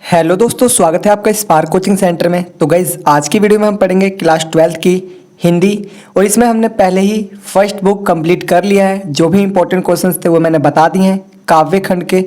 Hello दोस्तों, स्वागत है आपका स्पार्क कोचिंग सेंटर में। तो गाइज आज की वीडियो में हम पढ़ेंगे क्लास 12 की हिंदी और इसमें हमने पहले ही फर्स्ट बुक कंप्लीट कर लिया है। जो भी इंपॉर्टेंट क्वेश्चंस थे वो मैंने बता दिए हैं काव्य खंड के।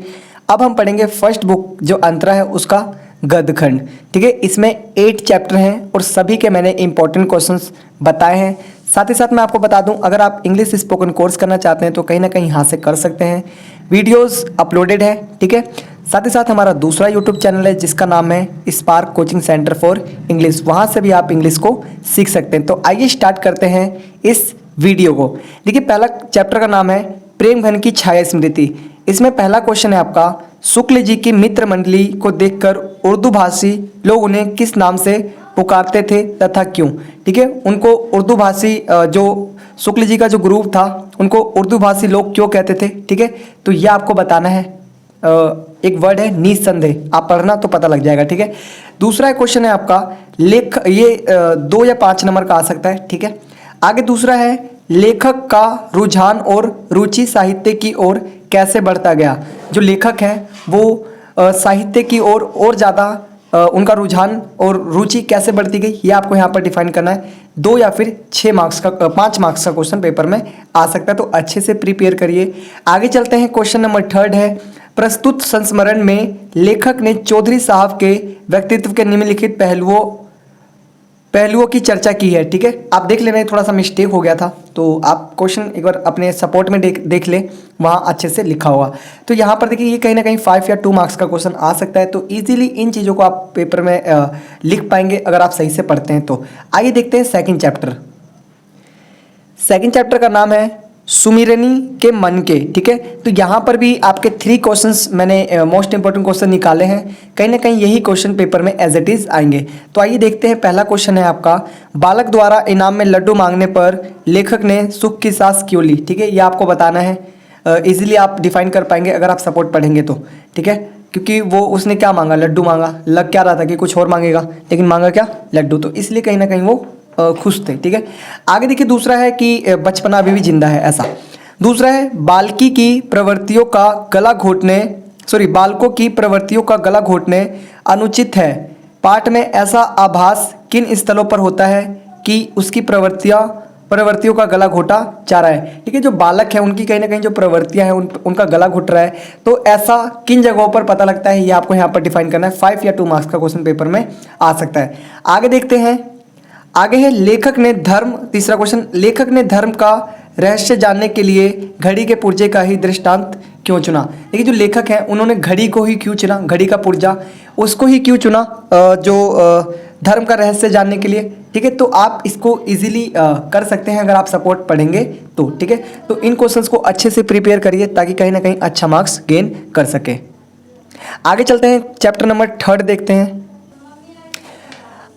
अब हम पढ़ेंगे फर्स्ट बुक जो अंतरा है उसका गद्य खंड। ठीक है, इसमें 8 चैप्टर हैं और सभी के मैंने इंपॉर्टेंट क्वेश्चंस बताए हैं। साथ ही साथ मैं आपको बता दूं, अगर आप इंग्लिश स्पोकन कोर्स करना चाहते हैं तो कहीं ना कहीं यहाँ से कर सकते हैं। वीडियोस अपलोडेड है। ठीक है, साथ ही साथ हमारा दूसरा यूट्यूब चैनल है जिसका नाम है spark coaching centre for English. वहाँ से भी आप इंग्लिश को सीख सकते हैं। तो आइए स्टार्ट करते हैं इस वीडियो को। देखिए, पहला चैप्टर का नाम है प्रेम घन की छाया स्मृति। इसमें पहला क्वेश्चन है आपका, शुक्ल जी की मित्र मंडली को देखकर उर्दू भाषी लोग उन्हें किस नाम से पुकारते थे तथा क्यों। ठीक है, उनको उर्दू भाषी जो शुक्ल जी का जो ग्रुप था उनको उर्दू भाषी लोग क्यों कहते थे। ठीक है, तो यह आपको बताना है। एक वर्ड है निस्संदेह, आप पढ़ना तो पता लग जाएगा। ठीक है, दूसरा क्वेश्चन है आपका ये 2 या 5 नंबर का आ सकता है। ठीक है, आगे दूसरा है लेखक का रुझान और रुचि साहित्य की ओर कैसे बढ़ता गया। जो लेखक है वो साहित्य की ओर और ज़्यादा उनका रुझान और रुचि कैसे बढ़ती गई, ये आपको यहाँ पर डिफाइन करना है। 2 या फिर 5 मार्क्स का क्वेश्चन पेपर में आ सकता है, तो अच्छे से प्रिपेयर करिए। आगे चलते हैं, क्वेश्चन नंबर 3 है, प्रस्तुत संस्मरण में लेखक ने चौधरी साहब के व्यक्तित्व के निम्नलिखित पहलुओं की चर्चा की है। ठीक है, आप देख लेना, थोड़ा सा मिस्टेक हो गया था तो आप क्वेश्चन एक बार अपने सपोर्ट में देख ले, वहाँ अच्छे से लिखा होगा। तो यहाँ पर देखिए, ये कहीं ना कहीं 5 या 2 मार्क्स का क्वेश्चन आ सकता है। तो इजीली इन चीज़ों को आप पेपर में लिख पाएंगे अगर आप सही से पढ़ते हैं तो। आइए देखते हैं सेकेंड चैप्टर का नाम है सुमिरनी के मन के। ठीक है, तो यहाँ पर भी आपके 3 क्वेश्चंस मैंने मोस्ट इंपॉर्टेंट क्वेश्चन निकाले हैं। कहीं ना कहीं यही क्वेश्चन पेपर में एज इट इज आएंगे। तो आइए देखते हैं, पहला क्वेश्चन है आपका, बालक द्वारा इनाम में लड्डू मांगने पर लेखक ने सुख की सांस क्यों ली। ठीक है, ये आपको बताना है। इजीली आप डिफाइन कर पाएंगे अगर आप सपोर्ट पढ़ेंगे तो। ठीक है, क्योंकि वो उसने क्या मांगा, लड्डू मांगा। लग क्या रहा था कि कुछ और मांगेगा, लेकिन मांगा क्या, लड्डू। तो इसलिए कहीं ना कहीं वो खुश थे। ठीक है, आगे देखिए, दूसरा है कि बचपना अभी भी जिंदा है, ऐसा। दूसरा है बालकों की प्रवृत्तियों का गला घोटने अनुचित है। पाठ में ऐसा आभास किन स्थलों पर होता है कि उसकी प्रवृत्तियों का गला घोटा जा रहा है। ठीक है, जो बालक है उनकी कहीं ना कहीं जो प्रवृत्तियां हैं उनका गला घुट रहा है। तो ऐसा किन जगहों पर पता लगता है, ये आपको यहाँ पर डिफाइन करना है। 5 या 2 मार्क्स का क्वेश्चन पेपर में आ सकता है। आगे देखते हैं, आगे है तीसरा क्वेश्चन, लेखक ने धर्म का रहस्य जानने के लिए घड़ी के पुर्जे का ही दृष्टांत क्यों चुना। देखिए, जो लेखक हैं उन्होंने घड़ी को ही क्यों चुना, घड़ी का पुर्जा उसको ही क्यों चुना धर्म का रहस्य जानने के लिए। ठीक है, तो आप इसको इजीली कर सकते हैं अगर आप सपोर्ट पढ़ेंगे तो। ठीक है, तो इन क्वेश्चंस को अच्छे से प्रिपेयर करिए ताकि कहीं ना कहीं अच्छा मार्क्स गेन कर सके। आगे चलते हैं, चैप्टर नंबर 3 देखते हैं।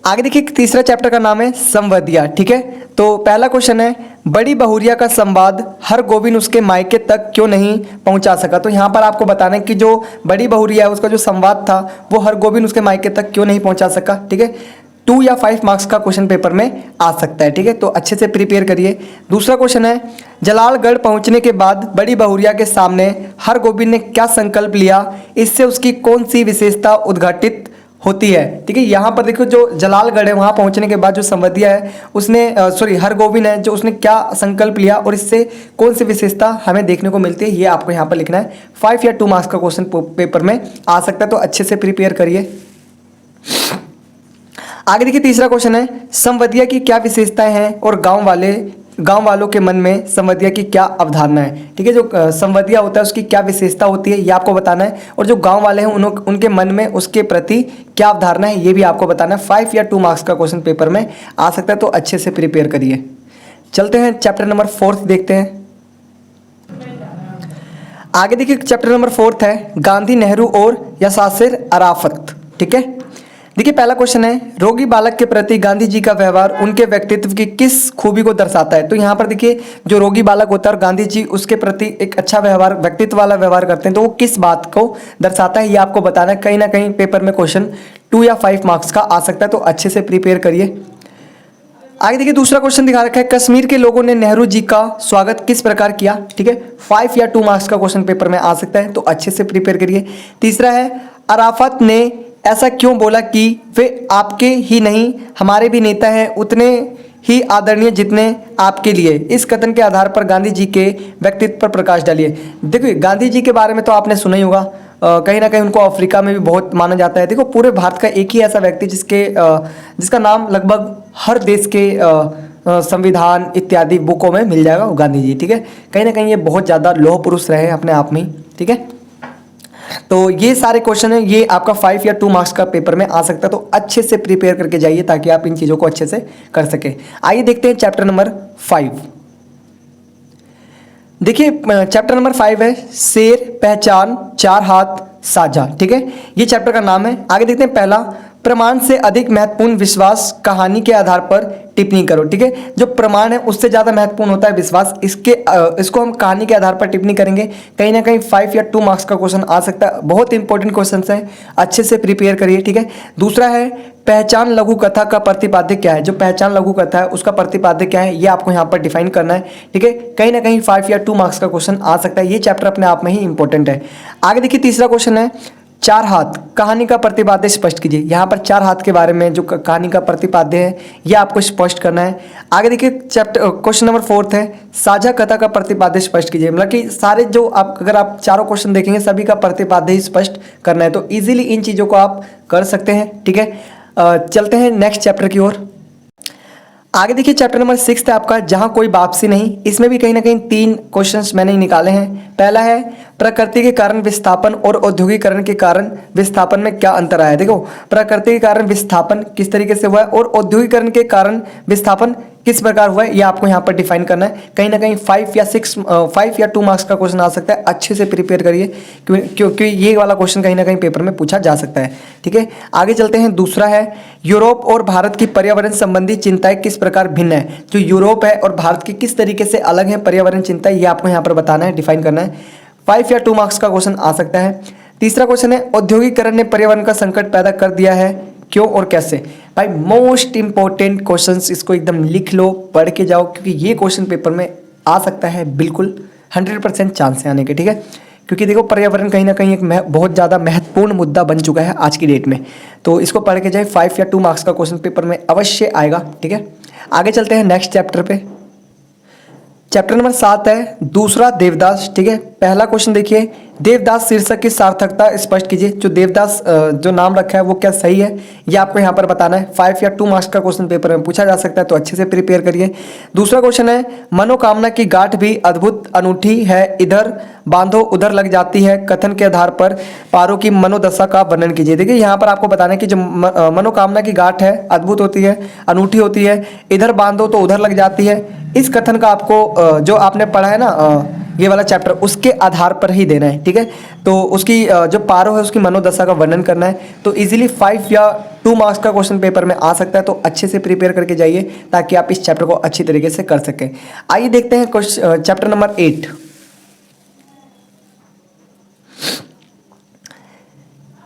आगे देखिए, तीसरा चैप्टर का नाम है संवदिया। ठीक है, तो पहला क्वेश्चन है, बड़ी बहुरिया का संवाद हर गोविंद उसके मायके तक क्यों नहीं पहुंचा सका। तो यहाँ पर आपको बताना है कि जो बड़ी बहुरिया है उसका जो संवाद था वो हर गोविंद उसके मायके तक क्यों नहीं पहुंचा सका। ठीक है, 2 या 5 मार्क्स का क्वेश्चन पेपर में आ सकता है। ठीक है, तो अच्छे से प्रिपेयर करिए। दूसरा क्वेश्चन है, जलालगढ़ पहुंचने के बाद बड़ी बहुरिया के सामने हर गोविंद ने क्या संकल्प लिया, इससे उसकी कौन सी विशेषता उद्घाटित होती है। ठीक है, यहाँ पर देखो, जो जलालगढ़ है वहाँ पहुँचने के बाद जो संवदिया है उसने हर गोविंद है जो उसने क्या संकल्प लिया और इससे कौन सी विशेषता हमें देखने को मिलती है, ये आपको यहाँ पर लिखना है। 5 या 2 मार्क्स का क्वेश्चन पेपर में आ सकता है, तो अच्छे से प्रिपेयर करिए। आगे देखिए, तीसरा क्वेश्चन है, संवदिया की क्या विशेषताएं हैं और गांव वालों के मन में संवदिया की क्या अवधारणा है। ठीक है, जो संवदिया होता है उसकी क्या विशेषता होती है ये आपको बताना है, और जो गांव वाले हैं उनके मन में उसके प्रति क्या अवधारणा है ये भी आपको बताना है। 5 या 2 मार्क्स का क्वेश्चन पेपर में आ सकता है, तो अच्छे से प्रिपेयर करिए। चलते हैं, चैप्टर नंबर 4 देखते हैं। आगे देखिए, चैप्टर नंबर 4 है गांधी, नेहरू और यासिर अराफत। ठीक है, देखिए, पहला क्वेश्चन है, रोगी बालक के प्रति गांधी जी का व्यवहार उनके व्यक्तित्व की किस खूबी को दर्शाता है। तो यहाँ पर देखिए, जो रोगी बालक होता है और गांधी जी उसके प्रति एक अच्छा व्यवहार, व्यक्तित्व वाला व्यवहार करते हैं, तो वो किस बात को दर्शाता है ये आपको बताना है। कहीं ना कहीं पेपर में क्वेश्चन 2 या 5 मार्क्स का आ सकता है, तो अच्छे से प्रिपेयर करिए। आगे देखिए, दूसरा क्वेश्चन दिखा रखा है, कश्मीर के लोगों ने नेहरू जी का स्वागत किस प्रकार किया। ठीक है, 5 या 2 मार्क्स का क्वेश्चन पेपर में आ सकता है, तो अच्छे से प्रिपेयर करिए। तीसरा है, अराफत ने ऐसा क्यों बोला कि वे आपके ही नहीं हमारे भी नेता हैं, उतने ही आदरणीय जितने आपके लिए। इस कथन के आधार पर गांधी जी के व्यक्तित्व पर प्रकाश डालिए। देखिए गांधी जी के बारे में तो आपने सुना ही होगा, कहीं ना कहीं उनको अफ्रीका में भी बहुत माना जाता है। देखो पूरे भारत का एक ही ऐसा व्यक्ति जिसका नाम लगभग हर देश के संविधान इत्यादि बुकों में मिल जाएगा, वो गांधी जी। ठीक है, कहीं ना कहीं ये बहुत ज़्यादा लौह पुरुष रहे हैं अपने आप में ही। ठीक है, तो ये सारे क्वेश्चन है, ये आपका 5 या 2 मार्क्स का पेपर में आ सकता है, तो अच्छे से प्रिपेयर करके जाइए ताकि आप इन चीज़ों को अच्छे से कर सके। आइए देखते हैं चैप्टर नंबर 5। देखिए चैप्टर नंबर 5 है शेर पहचान चार हाथ साझा। ठीक है, ये चैप्टर का नाम है। आगे देखते हैं पहला, प्रमाण से अधिक महत्वपूर्ण विश्वास, कहानी के आधार पर टिप्पणी करो। ठीक है, जो प्रमाण है उससे ज़्यादा महत्वपूर्ण होता है विश्वास। इसको हम कहानी के आधार पर टिप्पणी करेंगे। कहीं ना कहीं 5 या 2 मार्क्स का क्वेश्चन आ सकता है, बहुत इंपॉर्टेंट क्वेश्चन है, अच्छे से प्रिपेयर करिए। ठीक है, दूसरा है पहचान लघु कथा का प्रतिपाद्य क्या है। जो पहचान लघु कथा है उसका प्रतिपाद्य क्या है, ये आपको यहाँ पर डिफाइन करना है। ठीक है, कहीं ना कहीं 5 या 2 मार्क्स का क्वेश्चन आ सकता है, ये चैप्टर अपने आप में ही इंपॉर्टेंट है। आगे देखिए तीसरा क्वेश्चन है चार हाथ, कहानी का प्रतिपाद्य स्पष्ट कीजिए। यहाँ पर चार हाथ के बारे में जो कहानी का प्रतिपाद्य है ये आपको स्पष्ट करना है। आगे देखिए चैप्टर क्वेश्चन नंबर 4 है साझा कथा का प्रतिपाद्य स्पष्ट कीजिए। मतलब कि सारे जो अगर आप चारों क्वेश्चन देखेंगे सभी का प्रतिपाद्य ही स्पष्ट करना है, तो इजीली इन चीज़ों को आप कर सकते हैं। ठीक है, चलते हैं नेक्स्ट चैप्टर की ओर। आगे देखिए चैप्टर नंबर 6 है आपका, जहां कोई वापसी नहीं। इसमें भी कहीं ना कहीं 3 क्वेश्चंस मैंने निकाले हैं। पहला है प्रकृति के कारण विस्थापन और औद्योगिकरण के कारण विस्थापन में क्या अंतर आया। देखो प्रकृति के कारण विस्थापन किस तरीके से हुआ है और औद्योगिकरण के कारण विस्थापन किस प्रकार हुआ है, ये आपको यहाँ पर डिफाइन करना है। कहीं ना कहीं 5 या 2 मार्क्स का क्वेश्चन आ सकता है, अच्छे से प्रिपेयर करिए क्योंकि ये वाला क्वेश्चन कहीं ना कहीं पेपर में पूछा जा सकता है। ठीक है, आगे चलते हैं। दूसरा है यूरोप और भारत की पर्यावरण संबंधी चिंताएं किस प्रकार भिन्न है। जो यूरोप है और भारत की किस तरीके से अलग है पर्यावरण चिंताएं, ये आपको यहाँ पर बताना है, डिफाइन करना है। 5 या 2 मार्क्स का क्वेश्चन आ सकता है। तीसरा क्वेश्चन है औद्योगिकरण ने पर्यावरण का संकट पैदा कर दिया है, क्यों और कैसे। भाई मोस्ट इंपॉर्टेंट क्वेश्चंस, इसको एकदम लिख लो, पढ़ के जाओ, क्योंकि ये क्वेश्चन पेपर में आ सकता है, बिल्कुल 100% चांस है आने के। ठीक है, क्योंकि देखो पर्यावरण कहीं ना कहीं एक बहुत ज़्यादा महत्वपूर्ण मुद्दा बन चुका है आज की डेट में, तो इसको पढ़ के जाए। 5 या 2 मार्क्स का क्वेश्चन पेपर में अवश्य आएगा। ठीक है, आगे चलते हैं नेक्स्ट चैप्टर पे। चैप्टर नंबर 7 है दूसरा देवदास। ठीक है, पहला क्वेश्चन देखिए, देवदास शीर्षक की सार्थकता स्पष्ट कीजिए। जो देवदास जो नाम रखा है वो क्या सही है, ये आपको यहाँ पर बताना है। 5 या 2 मार्क्स का क्वेश्चन पेपर में पूछा जा सकता है, तो अच्छे से प्रिपेयर करिए। दूसरा क्वेश्चन है मनोकामना की गांठ भी अद्भुत अनूठी है, इधर बांधो उधर लग जाती है, कथन के आधार पर पारो की मनोदशा का वर्णन कीजिए। देखिए यहाँ पर आपको बताना है कि जो मनोकामना की गांठ है अद्भुत होती है, अनूठी होती है, इधर बांधो तो उधर लग जाती है। इस कथन का आपको जो आपने पढ़ा है ना ये वाला चैप्टर, उसके आधार पर ही देना है। ठीक है, तो उसकी जो पारो है उसकी मनोदशा का वर्णन करना है, तो इजीली 5 या 2 मार्क्स का क्वेश्चन पेपर में आ सकता है, तो अच्छे से प्रिपेयर करके जाइए ताकि आप इस चैप्टर को अच्छी तरीके से कर सकें। आइए देखते हैं चैप्टर नंबर 8।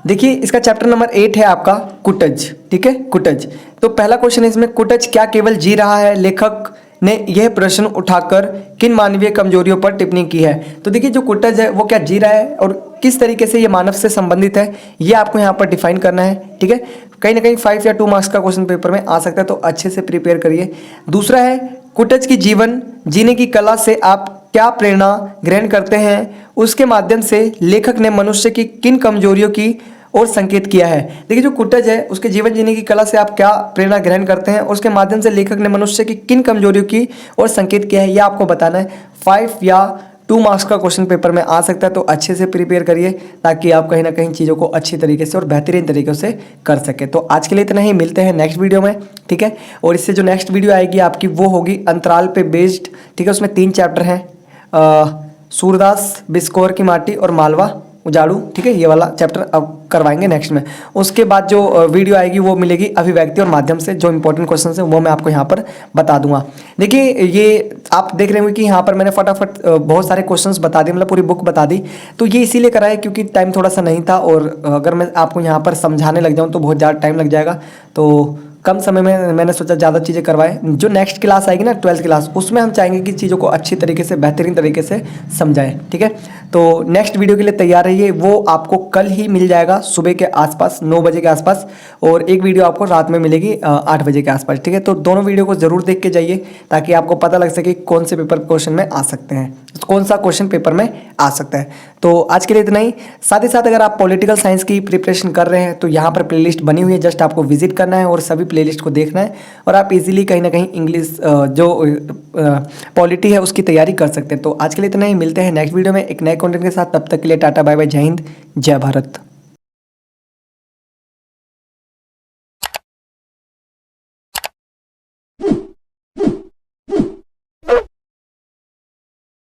देखिए इसका चैप्टर नंबर 8 है आपका कुटज। ठीक है, कुटज। तो पहला क्वेश्चन है इसमें, कुटज क्या केवल जी रहा है। लेखक ने यह प्रश्न उठाकर किन मानवीय कमजोरियों पर टिप्पणी की है। तो देखिए जो कुटज है वो क्या जी रहा है और किस तरीके से ये मानव से संबंधित है, ये आपको यहाँ पर डिफाइन करना है। ठीक है, कहीं ना कहीं 5 या 2 मार्क्स का क्वेश्चन पेपर में आ सकता है, तो अच्छे से प्रिपेयर करिए। दूसरा है कुटज की जीवन जीने की कला से आप क्या प्रेरणा ग्रहण करते हैं, उसके माध्यम से लेखक ने मनुष्य की किन कमजोरियों की और संकेत किया है। देखिए जो कुटज है उसके जीवन जीने की कला से आप क्या प्रेरणा ग्रहण करते हैं, उसके माध्यम से लेखक ने मनुष्य की किन कमजोरियों की और संकेत किया है, ये आपको बताना है। 5 या 2 मार्क्स का क्वेश्चन पेपर में आ सकता है, तो अच्छे से प्रिपेयर करिए ताकि आप कहीं ना कहीं चीज़ों को अच्छी तरीके से और बेहतरीन तरीके से कर सके। तो आज के लिए इतना ही, मिलते हैं नेक्स्ट वीडियो में। ठीक है, और इससे जो नेक्स्ट वीडियो आएगी आपकी वो होगी अंतराल पे बेस्ड। ठीक है, उसमें 3 चैप्टर हैं, सूरदास, बिस्कोर की माटी और मालवा उजाड़ू। ठीक है, ये वाला चैप्टर अब करवाएंगे नेक्स्ट में। उसके बाद जो वीडियो आएगी वो मिलेगी अभिव्यक्ति और माध्यम से, जो इंपॉर्टेंट क्वेश्चन है वो मैं आपको यहाँ पर बता दूंगा। देखिए ये आप देख रहे होंगे कि यहाँ पर मैंने फटाफट बहुत सारे क्वेश्चंस बता दिए, मतलब पूरी बुक बता दी। तो ये इसीलिए करा है क्योंकि टाइम थोड़ा सा नहीं था, और अगर मैं आपको यहाँ पर समझाने लग जाऊँ तो बहुत ज़्यादा टाइम लग जाएगा, तो कम समय में मैंने सोचा ज़्यादा चीज़ें करवाएं। जो नेक्स्ट क्लास आएगी ना 12th क्लास, उसमें हम चाहेंगे कि चीज़ों को अच्छी तरीके से बेहतरीन तरीके से समझाएं। ठीक है, तो नेक्स्ट वीडियो के लिए तैयार रहिए। वो आपको कल ही मिल जाएगा सुबह के आसपास 9 बजे के आसपास, और एक वीडियो आपको रात में मिलेगी 8 बजे के आसपास। ठीक है, तो दोनों वीडियो को ज़रूर देख के जाइए ताकि आपको पता लग सके कौन से पेपर क्वेश्चन में आ सकते हैं, कौन सा क्वेश्चन पेपर में आ सकता है। तो आज के लिए इतना ही। साथ ही साथ अगर आप पॉलिटिकल साइंस की प्रिपरेशन कर रहे हैं तो यहाँ पर प्लेलिस्ट बनी हुई है, जस्ट आपको विजिट करना है और सभी प्लेलिस्ट को देखना है, और आप इजीली कहीं ना कहीं इंग्लिश जो पॉलिटी है उसकी तैयारी कर सकते हैं। तो आज के लिए इतना ही, मिलते हैं नेक्स्ट वीडियो में एक नए कंटेंट के साथ। तब तक के लिए टाटा बाय बाय, जय हिंद, जय भारत।